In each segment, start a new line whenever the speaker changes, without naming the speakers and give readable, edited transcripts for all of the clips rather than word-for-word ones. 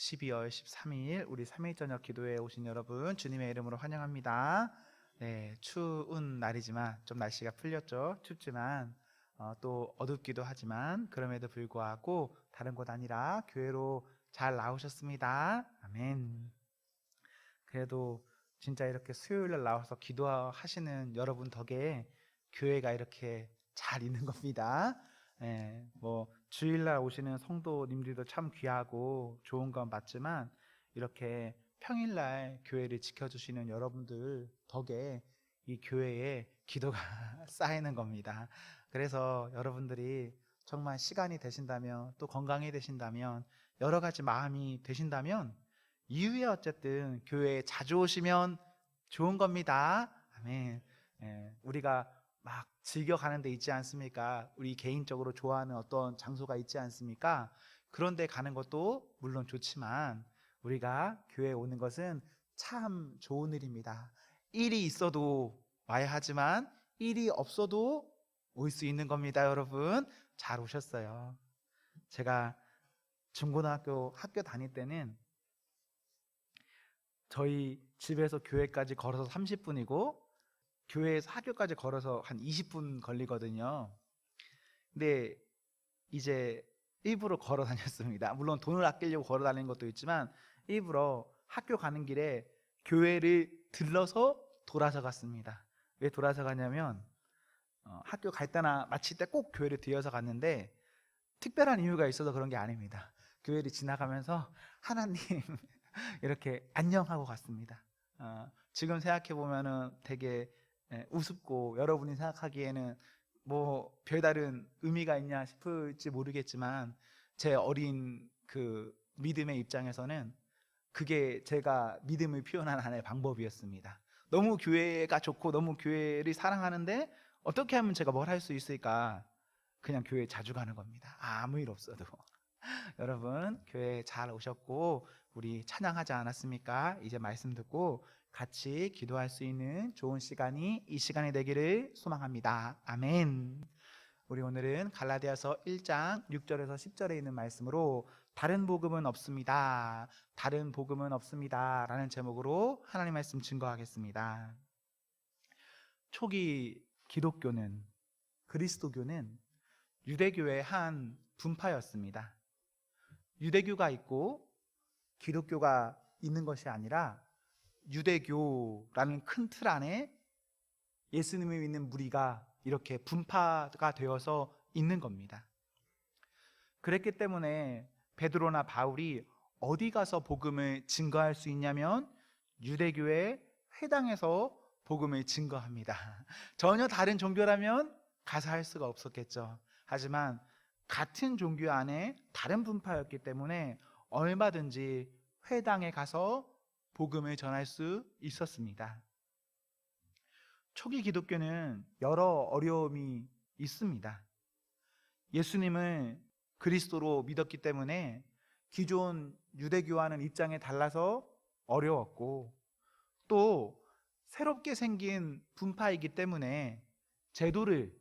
12월 13일 우리 3일 저녁 기도회에 오신 여러분 주님의 이름으로 환영합니다. 네, 추운 날이지만 좀 날씨가 풀렸죠. 춥지만 또 어둡기도 하지만 그럼에도 불구하고 다른 곳 아니라 교회로 잘 나오셨습니다. 아멘. 그래도 진짜 이렇게 수요일날 나와서 기도하시는 여러분 덕에 교회가 이렇게 잘 있는 겁니다. 예, 뭐 주일날 오시는 성도님들도 참 귀하고 좋은 건 맞지만 이렇게 평일날 교회를 지켜주시는 여러분들 덕에 이 교회에 기도가 쌓이는 겁니다. 그래서 여러분들이 정말 시간이 되신다면 또 건강이 되신다면 여러 가지 마음이 되신다면 이후에 어쨌든 교회에 자주 오시면 좋은 겁니다. 아멘. 예, 우리가 막 즐겨가는 데 있지 않습니까? 우리 개인적으로 좋아하는 어떤 장소가 있지 않습니까? 그런 데 가는 것도 물론 좋지만 우리가 교회에 오는 것은 참 좋은 일입니다. 일이 있어도 와야 하지만 일이 없어도 올 수 있는 겁니다. 여러분 잘 오셨어요. 제가 중고등학교 학교 다닐 때는 저희 집에서 교회까지 걸어서 30분이고 교회에서 학교까지 걸어서 한 20분 걸리거든요. 근데 이제 일부러 걸어 다녔습니다. 물론 돈을 아끼려고 걸어 다니는 것도 있지만 일부러 학교 가는 길에 교회를 들러서 돌아서 갔습니다. 왜 돌아서 가냐면 학교 갈 때나 마칠 때 꼭 교회를 들려서 갔는데 특별한 이유가 있어서 그런 게 아닙니다. 교회를 지나가면서 하나님 이렇게 안녕하고 갔습니다. 지금 생각해 보면은 되게 우습고 여러분이 생각하기에는 뭐 별다른 의미가 있냐 싶을지 모르겠지만 제 어린 그 믿음의 입장에서는 그게 제가 믿음을 표현하는 하나의 방법이었습니다. 너무 교회가 좋고 너무 교회를 사랑하는데 어떻게 하면 제가 뭘 할 수 있을까? 그냥 교회 자주 가는 겁니다. 아무 일 없어도. 여러분 교회 잘 오셨고 우리 찬양하지 않았습니까? 이제 말씀 듣고 같이 기도할 수 있는 좋은 시간이 이 시간이 되기를 소망합니다. 아멘. 우리 오늘은 갈라디아서 1장 6절에서 10절에 있는 말씀으로 다른 복음은 없습니다. 다른 복음은 없습니다. 라는 제목으로 하나님 말씀 증거하겠습니다. 초기 기독교는 그리스도교는 유대교의 한 분파였습니다. 유대교가 있고 기독교가 있는 것이 아니라 유대교라는 큰 틀 안에 예수님을 믿는 무리가 이렇게 분파가 되어서 있는 겁니다. 그랬기 때문에 베드로나 바울이 어디 가서 복음을 증거할 수 있냐면 유대교의 회당에서 복음을 증거합니다. 전혀 다른 종교라면 가서 할 수가 없었겠죠. 하지만 같은 종교 안에 다른 분파였기 때문에 얼마든지 회당에 가서 복음을 전할 수 있었습니다. 초기 기독교는 여러 어려움이 있습니다. 예수님을 그리스도로 믿었기 때문에 기존 유대교와는 입장이 달라서 어려웠고 또 새롭게 생긴 분파이기 때문에 제도를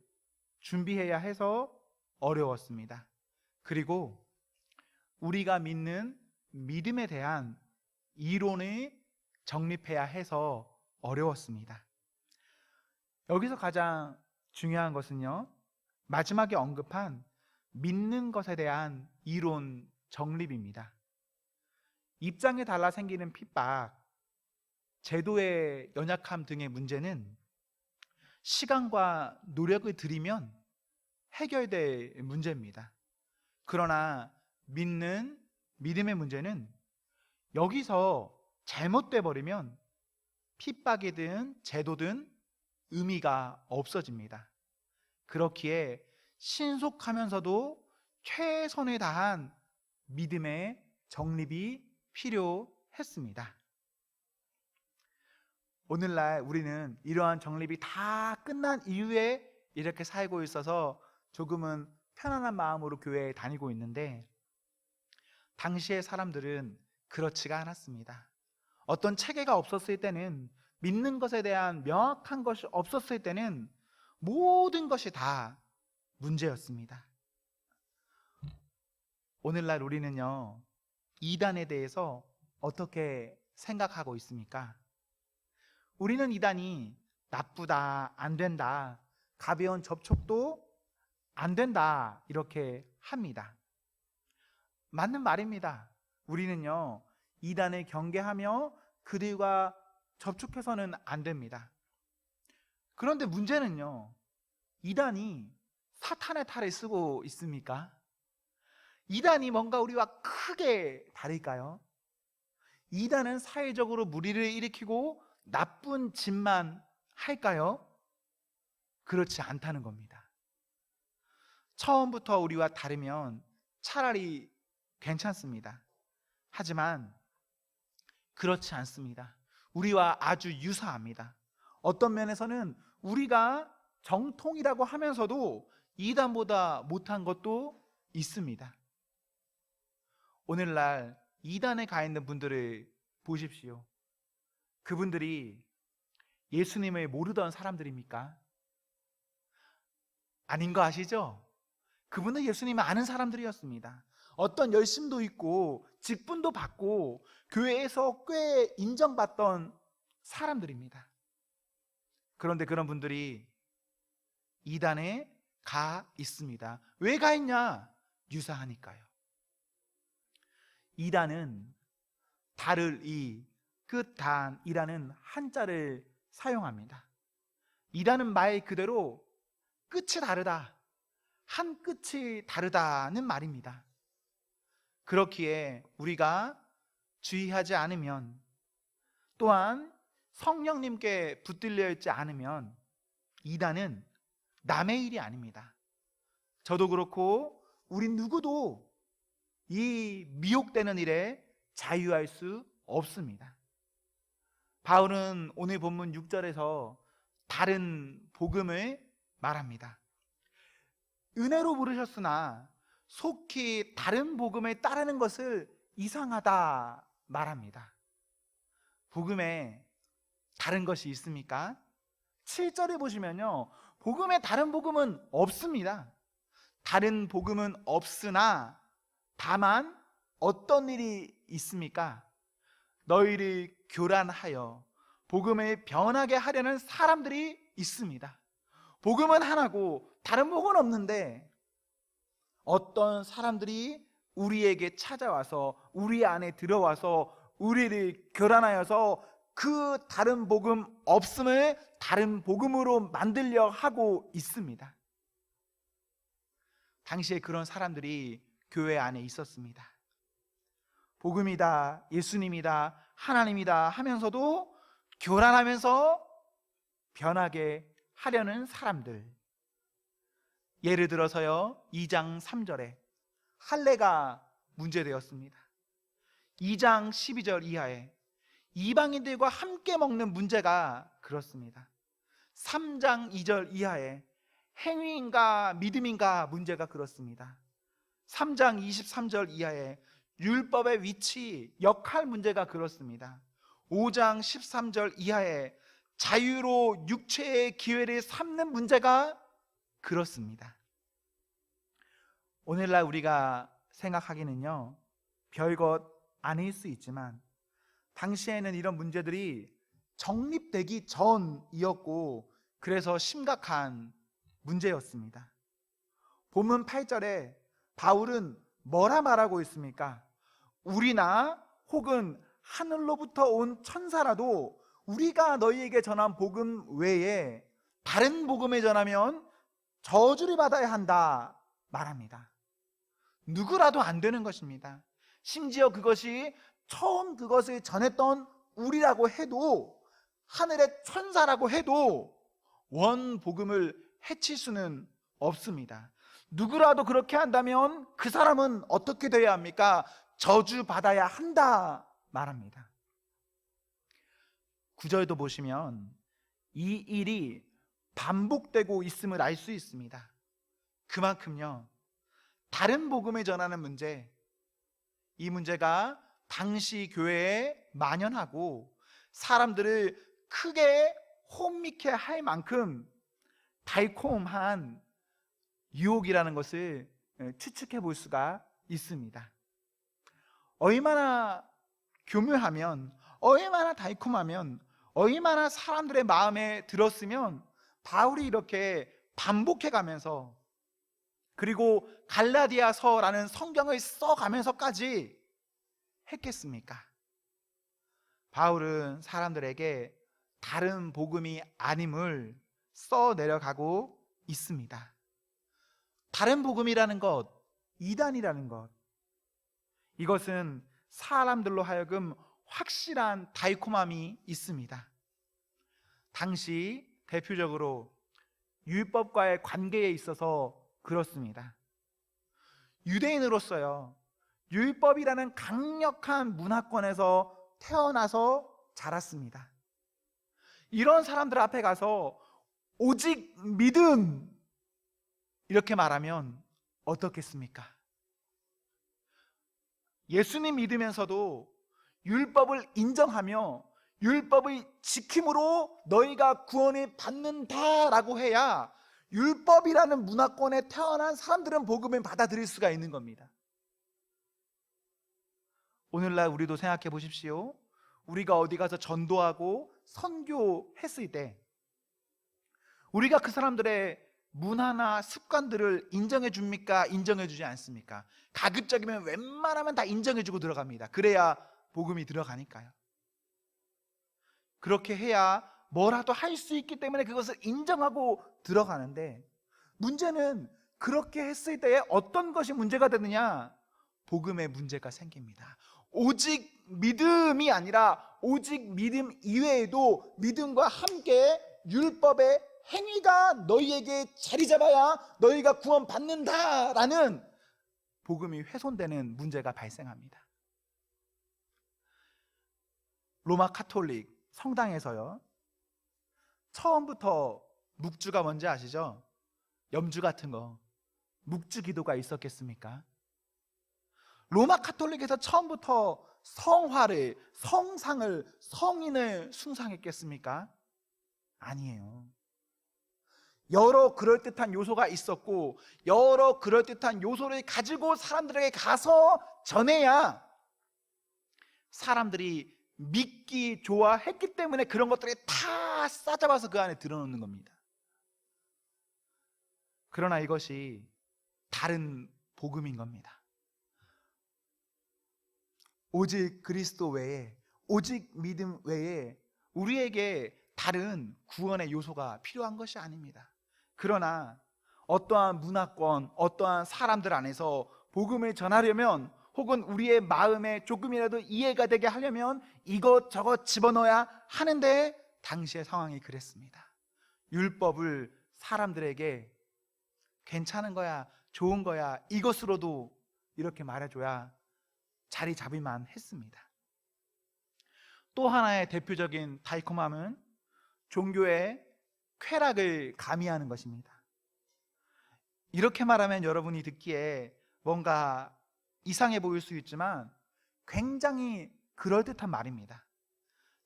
준비해야 해서 어려웠습니다. 그리고 우리가 믿는 믿음에 대한 이론을 정립해야 해서 어려웠습니다. 여기서 가장 중요한 것은요, 마지막에 언급한 믿는 것에 대한 이론 정립입니다. 입장이 달라 생기는 핍박, 제도의 연약함 등의 문제는 시간과 노력을 들이면 해결될 문제입니다. 그러나 믿음의 문제는 여기서 잘못돼 버리면 핍박이든 제도든 의미가 없어집니다. 그렇기에 신속하면서도 최선을 다한 믿음의 정립이 필요했습니다. 오늘날 우리는 이러한 정립이 다 끝난 이후에 이렇게 살고 있어서 조금은 편안한 마음으로 교회에 다니고 있는데 당시의 사람들은 그렇지가 않았습니다. 어떤 체계가 없었을 때는 믿는 것에 대한 명확한 것이 없었을 때는 모든 것이 다 문제였습니다. 오늘날 우리는요 이단에 대해서 어떻게 생각하고 있습니까? 우리는 이단이 나쁘다, 안 된다, 가벼운 접촉도 안 된다, 이렇게 합니다. 맞는 말입니다. 우리는요, 이단을 경계하며 그들과 접촉해서는 안 됩니다. 그런데 문제는요, 이단이 사탄의 탈을 쓰고 있습니까? 이단이 뭔가 우리와 크게 다를까요? 이단은 사회적으로 무리를 일으키고 나쁜 짓만 할까요? 그렇지 않다는 겁니다. 처음부터 우리와 다르면 차라리 괜찮습니다. 하지만 그렇지 않습니다. 우리와 아주 유사합니다. 어떤 면에서는 우리가 정통이라고 하면서도 이단보다 못한 것도 있습니다. 오늘날 이단에 가 있는 분들을 보십시오. 그분들이 예수님을 모르던 사람들입니까? 아닌 거 아시죠? 그분은 예수님을 아는 사람들이었습니다. 어떤 열심도 있고 직분도 받고 교회에서 꽤 인정받던 사람들입니다. 그런데 그런 분들이 이단에 가 있습니다. 왜 가 있냐? 유사하니까요. 이단은 달을 이 끝단이라는 한자를 사용합니다. 이단은 말 그대로 끝이 다르다, 한 끝이 다르다는 말입니다. 그렇기에 우리가 주의하지 않으면, 또한 성령님께 붙들려 있지 않으면 이단은 남의 일이 아닙니다. 저도 그렇고 우리 누구도 이 미혹되는 일에 자유할 수 없습니다. 바울은 오늘 본문 6절에서 다른 복음을 말합니다. 은혜로 부르셨으나 속히 다른 복음을 따르는 것을 이상하다 말합니다. 복음에 다른 것이 있습니까? 7절에 보시면요, 복음에 다른 복음은 없습니다. 다른 복음은 없으나 다만 어떤 일이 있습니까? 너희를 교란하여 복음을 변하게 하려는 사람들이 있습니다. 복음은 하나고 다른 복음은 없는데 어떤 사람들이 우리에게 찾아와서 우리 안에 들어와서 우리를 교란하여서 그 다른 복음 없음을 다른 복음으로 만들려 하고 있습니다. 당시에 그런 사람들이 교회 안에 있었습니다. 복음이다, 예수님이다, 하나님이다 하면서도 교란하면서 변하게 하려는 사람들. 예를 들어서요, 2장 3절에 할례가 문제되었습니다. 2장 12절 이하에 이방인들과 함께 먹는 문제가 그렇습니다. 3장 2절 이하에 행위인가 믿음인가 문제가 그렇습니다. 3장 23절 이하에 율법의 위치, 역할 문제가 그렇습니다. 5장 13절 이하에 자유로 육체의 기회를 삼는 문제가 그렇습니다. 오늘날 우리가 생각하기는요, 별것 아닐 수 있지만 당시에는 이런 문제들이 정립되기 전이었고 그래서 심각한 문제였습니다. 본문 8절에 바울은 뭐라 말하고 있습니까? 우리나 혹은 하늘로부터 온 천사라도 우리가 너희에게 전한 복음 외에 다른 복음을 전하면 저주를 받아야 한다 말합니다. 누구라도 안 되는 것입니다. 심지어 그것이 처음 그것을 전했던 우리라고 해도, 하늘의 천사라고 해도 원 복음을 해칠 수는 없습니다. 누구라도 그렇게 한다면 그 사람은 어떻게 되어야 합니까? 저주받아야 한다 말합니다. 9절도 보시면 이 일이 반복되고 있음을 알 수 있습니다. 그만큼요, 다른 복음을 전하는 문제, 이 문제가 당시 교회에 만연하고 사람들을 크게 혼미케 할 만큼 달콤한 유혹이라는 것을 추측해 볼 수가 있습니다. 얼마나 교묘하면, 얼마나 달콤하면, 얼마나 사람들의 마음에 들었으면 바울이 이렇게 반복해 가면서, 그리고 갈라디아서라는 성경을 써가면서까지 했겠습니까? 바울은 사람들에게 다른 복음이 아님을 써 내려가고 있습니다. 다른 복음이라는 것, 이단이라는 것, 이것은 사람들로 하여금 확실한 달콤함이 있습니다. 당시 대표적으로 율법과의 관계에 있어서 그렇습니다. 유대인으로서요, 율법이라는 강력한 문화권에서 태어나서 자랐습니다. 이런 사람들 앞에 가서 오직 믿음 이렇게 말하면 어떻겠습니까? 예수님 믿으면서도 율법을 인정하며 율법의 지킴으로 너희가 구원을 받는다라고 해야 율법이라는 문화권에 태어난 사람들은 복음을 받아들일 수가 있는 겁니다. 오늘날 우리도 생각해 보십시오. 우리가 어디 가서 전도하고 선교했을 때 우리가 그 사람들의 문화나 습관들을 인정해 줍니까? 인정해 주지 않습니까? 가급적이면 웬만하면 다 인정해 주고 들어갑니다. 그래야 복음이 들어가니까요. 그렇게 해야 뭐라도 할 수 있기 때문에 그것을 인정하고 들어가는데, 문제는 그렇게 했을 때에 어떤 것이 문제가 되느냐? 복음의 문제가 생깁니다. 오직 믿음이 아니라 오직 믿음 이외에도 믿음과 함께 율법의 행위가 너희에게 자리 잡아야 너희가 구원받는다라는 복음이 훼손되는 문제가 발생합니다. 로마 카톨릭 성당에서요, 처음부터 묵주가 뭔지 아시죠? 염주 같은 거, 묵주 기도가 있었겠습니까? 로마 카톨릭에서 처음부터 성화를, 성상을, 성인을 숭상했겠습니까? 아니에요. 여러 그럴듯한 요소가 있었고, 여러 그럴듯한 요소를 가지고 사람들에게 가서 전해야 사람들이 믿기 좋아했기 때문에 그런 것들이 다 싸잡아서 그 안에 들어놓는 겁니다. 그러나 이것이 다른 복음인 겁니다. 오직 그리스도 외에, 오직 믿음 외에 우리에게 다른 구원의 요소가 필요한 것이 아닙니다. 그러나 어떠한 문화권, 어떠한 사람들 안에서 복음을 전하려면, 혹은 우리의 마음에 조금이라도 이해가 되게 하려면 이것저것 집어넣어야 하는데, 당시의 상황이 그랬습니다. 율법을 사람들에게 괜찮은 거야, 좋은 거야, 이것으로도 이렇게 말해줘야 자리 잡을만 했습니다. 또 하나의 대표적인 달콤함은 종교의 쾌락을 가미하는 것입니다. 이렇게 말하면 여러분이 듣기에 뭔가 이상해 보일 수 있지만 굉장히 그럴듯한 말입니다.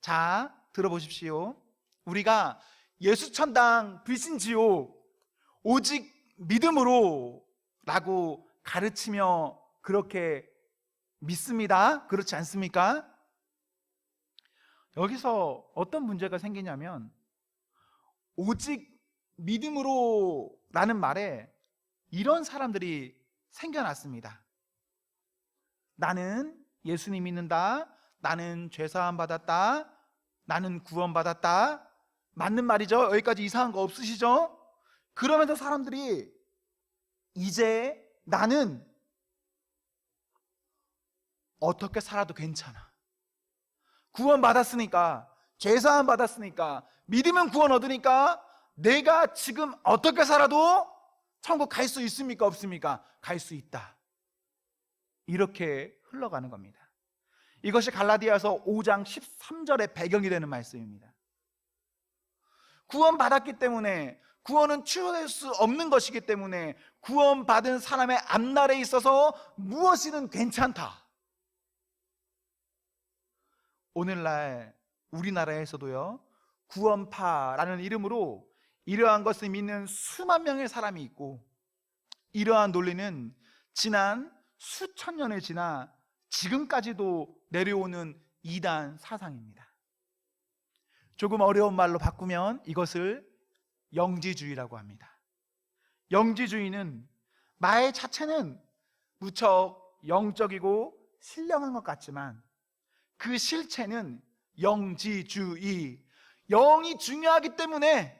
자, 들어보십시오. 우리가 예수천당 불신지옥 오직 믿음으로 라고 가르치며 그렇게 믿습니다. 그렇지 않습니까? 여기서 어떤 문제가 생기냐면, 오직 믿음으로 라는 말에 이런 사람들이 생겨났습니다. 나는 예수님 믿는다, 나는 죄사함 받았다, 나는 구원 받았다. 맞는 말이죠? 여기까지 이상한 거 없으시죠? 그러면서 사람들이 이제 나는 어떻게 살아도 괜찮아, 구원 받았으니까, 죄사함 받았으니까, 믿으면 구원 얻으니까 내가 지금 어떻게 살아도 천국 갈 수 있습니까? 없습니까? 갈 수 있다. 이렇게 흘러가는 겁니다. 이것이 갈라디아서 5장 13절의 배경이 되는 말씀입니다. 구원 받았기 때문에, 구원은 취소될 수 없는 것이기 때문에 구원 받은 사람의 앞날에 있어서 무엇이든 괜찮다. 오늘날 우리나라에서도요, 구원파라는 이름으로 이러한 것을 믿는 수만 명의 사람이 있고, 이러한 논리는 지난 수천 년을 지나 지금까지도 내려오는 이단 사상입니다. 조금 어려운 말로 바꾸면 이것을 영지주의라고 합니다. 영지주의는 말 자체는 무척 영적이고 신령한 것 같지만 그 실체는 영지주의, 영이 중요하기 때문에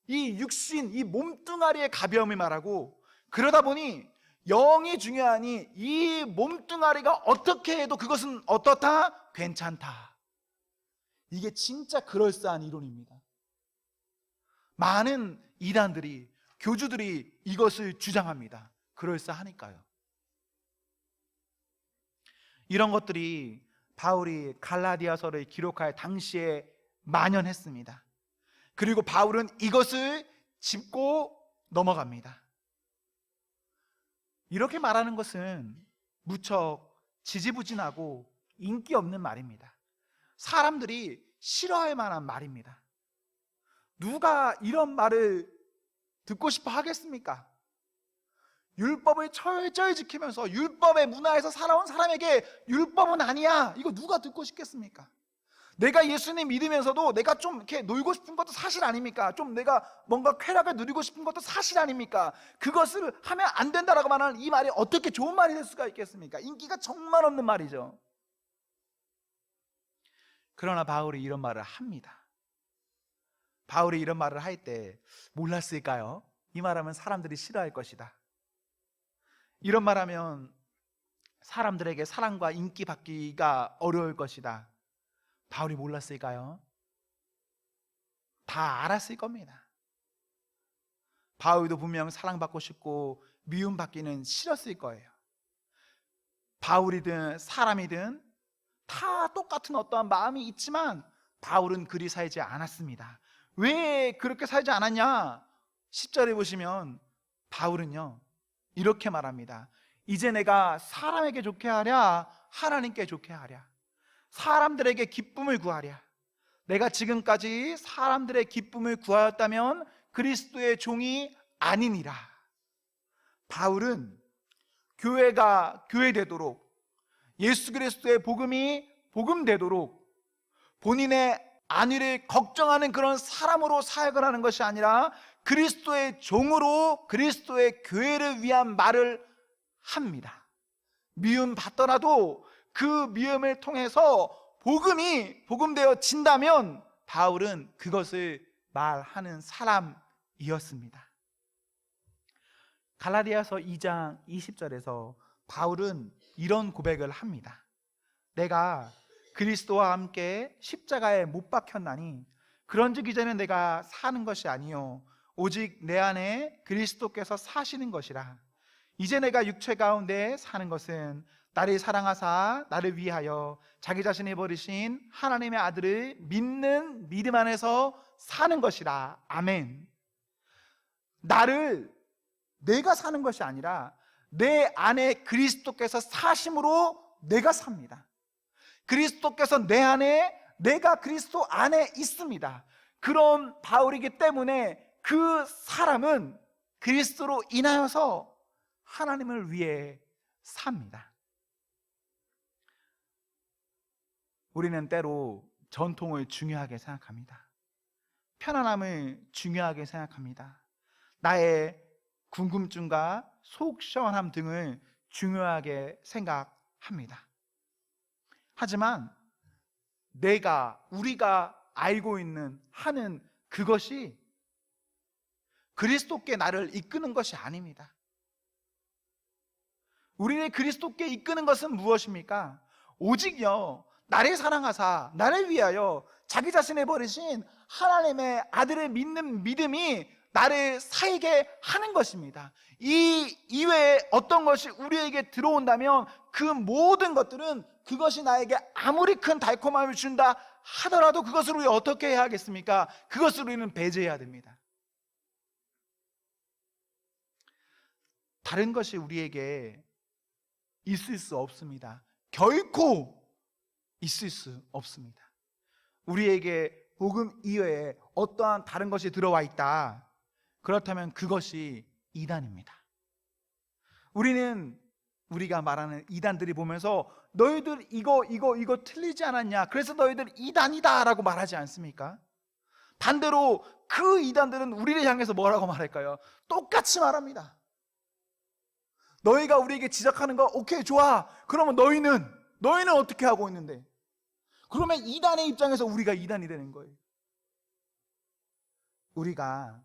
이 육신, 이 몸뚱아리의 가벼움을 말하고, 그러다 보니 영이 중요하니 이 몸뚱아리가 어떻게 해도 그것은 어떻다? 괜찮다. 이게 진짜 그럴싸한 이론입니다. 많은 이단들이, 교주들이 이것을 주장합니다. 그럴싸하니까요. 이런 것들이 바울이 갈라디아서를 기록할 당시에 만연했습니다. 그리고 바울은 이것을 짚고 넘어갑니다. 이렇게 말하는 것은 무척 지지부진하고 인기 없는 말입니다. 사람들이 싫어할 만한 말입니다. 누가 이런 말을 듣고 싶어 하겠습니까? 율법을 철저히 지키면서 율법의 문화에서 살아온 사람에게 율법은 아니야, 이거 누가 듣고 싶겠습니까? 내가 예수님 믿으면서도 내가 좀 이렇게 놀고 싶은 것도 사실 아닙니까? 좀 내가 뭔가 쾌락을 누리고 싶은 것도 사실 아닙니까? 그것을 하면 안 된다라고 말하는 이 말이 어떻게 좋은 말이 될 수가 있겠습니까? 인기가 정말 없는 말이죠. 그러나 바울이 이런 말을 합니다. 바울이 이런 말을 할 때 몰랐을까요? 이 말하면 사람들이 싫어할 것이다. 이런 말하면 사람들에게 사랑과 인기 받기가 어려울 것이다. 바울이 몰랐을까요? 다 알았을 겁니다. 바울도 분명 사랑받고 싶고 미움받기는 싫었을 거예요. 바울이든 사람이든 다 똑같은 어떠한 마음이 있지만 바울은 그리 살지 않았습니다. 왜 그렇게 살지 않았냐? 10절에 보시면 바울은요 이렇게 말합니다. 이제 내가 사람에게 좋게 하랴 하나님께 좋게 하랴, 사람들에게 기쁨을 구하랴. 내가 지금까지 사람들의 기쁨을 구하였다면 그리스도의 종이 아니니라. 바울은 교회가 교회되도록, 예수 그리스도의 복음이 복음되도록 본인의 안위를 걱정하는 그런 사람으로 사역을 하는 것이 아니라 그리스도의 종으로 그리스도의 교회를 위한 말을 합니다. 미움 받더라도 그 미움을 통해서 복음이 복음되어진다면 바울은 그것을 말하는 사람이었습니다. 갈라디아서 2장 20절에서 바울은 이런 고백을 합니다. 내가 그리스도와 함께 십자가에 못 박혔나니 그런즉 이제는 내가 사는 것이 아니요 오직 내 안에 그리스도께서 사시는 것이라. 이제 내가 육체 가운데 사는 것은 나를 사랑하사 나를 위하여 자기 자신을 버리신 하나님의 아들을 믿는 믿음 안에서 사는 것이라. 아멘. 나를 내가 사는 것이 아니라 내 안에 그리스도께서 사심으로 내가 삽니다. 그리스도께서 내 안에, 내가 그리스도 안에 있습니다. 그런 바울이기 때문에 그 사람은 그리스도로 인하여서 하나님을 위해 삽니다. 우리는 때로 전통을 중요하게 생각합니다. 편안함을 중요하게 생각합니다. 나의 궁금증과 속 시원함 등을 중요하게 생각합니다. 하지만 우리가 알고 있는 하는 그것이 그리스도께 나를 이끄는 것이 아닙니다. 우리를 그리스도께 이끄는 것은 무엇입니까? 오직요 나를 사랑하사 나를 위하여 자기 자신을 버리신 하나님의 아들을 믿는 믿음이 나를 살게 하는 것입니다. 이 이외에 어떤 것이 우리에게 들어온다면 그 모든 것들은 그것이 나에게 아무리 큰 달콤함을 준다 하더라도 그것을 우리 어떻게 해야 하겠습니까? 그것을 우리는 배제해야 됩니다. 다른 것이 우리에게 있을 수 없습니다. 결코 있을 수 없습니다. 우리에게 복음 이외에 어떠한 다른 것이 들어와 있다. 그렇다면 그것이 이단입니다. 우리는 우리가 말하는 이단들이 보면서 너희들 이거 틀리지 않았냐, 그래서 너희들 이단이다 라고 말하지 않습니까? 반대로 그 이단들은 우리를 향해서 뭐라고 말할까요? 똑같이 말합니다. 너희가 우리에게 지적하는 거 오케이 좋아. 그러면 너희는 어떻게 하고 있는데? 그러면 이단의 입장에서 우리가 이단이 되는 거예요. 우리가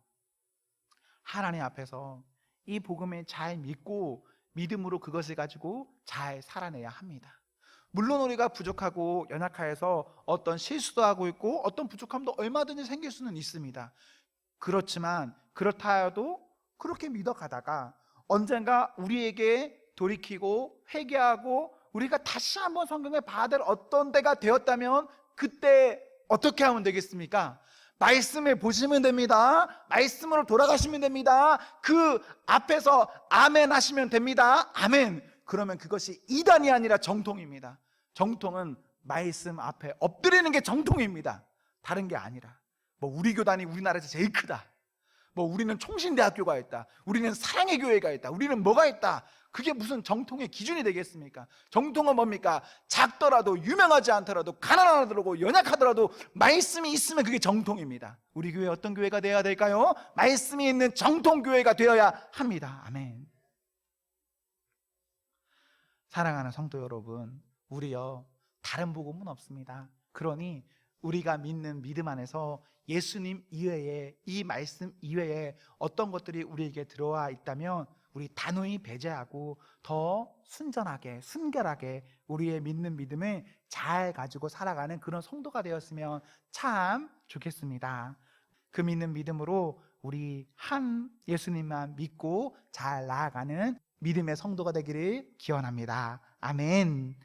하나님 앞에서 이 복음을 잘 믿고 믿음으로 그것을 가지고 잘 살아내야 합니다. 물론 우리가 부족하고 연약해서 어떤 실수도 하고 있고 어떤 부족함도 얼마든지 생길 수는 있습니다. 그렇지만 그렇다 해도 그렇게 믿어가다가 언젠가 우리에게 돌이키고 회개하고 우리가 다시 한번 성경을 봐야 될 어떤 때가 되었다면 그때 어떻게 하면 되겠습니까? 말씀을 보시면 됩니다. 말씀으로 돌아가시면 됩니다. 그 앞에서 아멘 하시면 됩니다. 아멘. 그러면 그것이 이단이 아니라 정통입니다. 정통은 말씀 앞에 엎드리는 게 정통입니다. 다른 게 아니라 뭐 우리 교단이 우리나라에서 제일 크다, 뭐 우리는 총신대학교가 있다, 우리는 사랑의 교회가 있다, 우리는 뭐가 있다, 그게 무슨 정통의 기준이 되겠습니까? 정통은 뭡니까? 작더라도 유명하지 않더라도 가난하더라도 연약하더라도 말씀이 있으면 그게 정통입니다. 우리 교회 어떤 교회가 되어야 될까요? 말씀이 있는 정통교회가 되어야 합니다. 아멘. 사랑하는 성도 여러분, 우리요 다른 복음은 없습니다. 그러니 우리가 믿는 믿음 안에서 예수님 이외에, 이 말씀 이외에 어떤 것들이 우리에게 들어와 있다면 우리 단호히 배제하고 더 순전하게 순결하게 우리의 믿는 믿음을 잘 가지고 살아가는 그런 성도가 되었으면 참 좋겠습니다. 그 믿는 믿음으로 우리 한 예수님만 믿고 잘 나아가는 믿음의 성도가 되기를 기원합니다. 아멘.